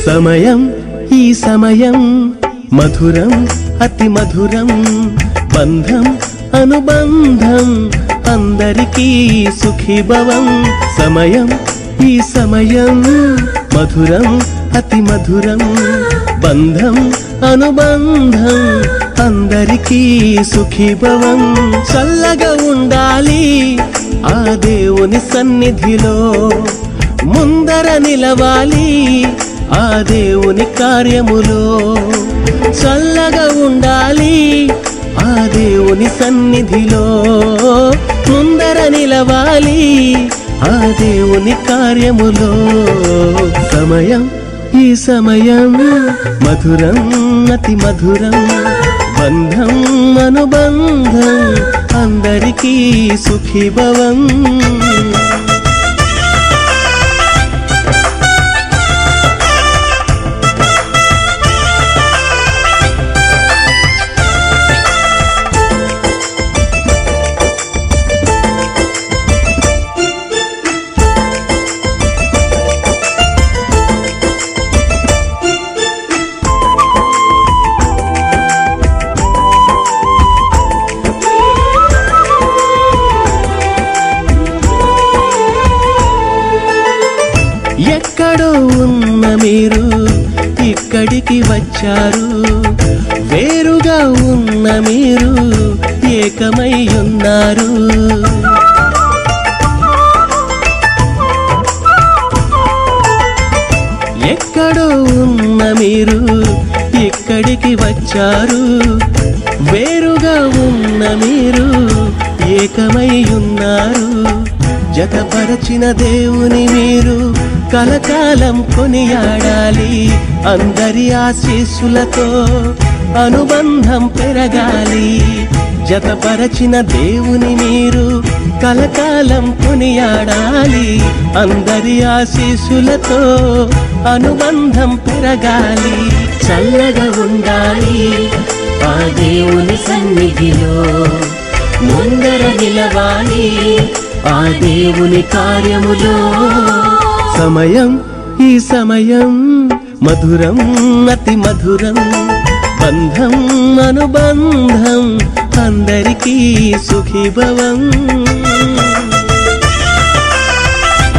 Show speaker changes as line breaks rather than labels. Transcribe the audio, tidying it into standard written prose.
సమయం ఈ సమయం మధురం అతి మధురం బంధం అనుబంధం అందరికీ సుఖీభవం సమయం ఈ సమయం మధురం అతి మధురం బంధం అనుబంధం అందరికీ సుఖీభవం చల్లగా ఉండాలి ఆ దేవుని సన్నిధిలో ముందర నిలవాలి ఆ దేవుని కార్యములో చల్లగా ఉండాలి ఆ దేవుని సన్నిధిలో ముందర నిలవాలి ఆ దేవుని కార్యములో సమయం ఈ సమయం మధురం అతి మధురం బంధం అనుబంధం అందరికీ సుఖీభవం ఎక్కడో ఉన్న మీరు ఇక్కడికి వచ్చారు వేరుగా ఉన్న మీరు ఏకమై ఉన్నారు ఎక్కడో ఉన్న మీరు ఇక్కడికి వచ్చారు వేరుగా ఉన్న మీరు ఏకమై ఉన్నారు జతపరచిన దేవుని మీరు కలకాలం కొనియాడాలి అందరి ఆశీస్సులతో అనుబంధం పెరగాలి జతపరచిన దేవుని మీరు కలకాలం కొనియాడాలి అందరి ఆశీస్సులతో అనుబంధం పెరగాలి చల్లగా ఉండాలి ఆ దేవుని సన్నిధిలో ముందర నిలవాలి ఆ దేవుని కార్యములో సమయం ఈ సమయం మధురం అతి మధురం బంధం అనుబంధం అందరికీ సుఖీభవం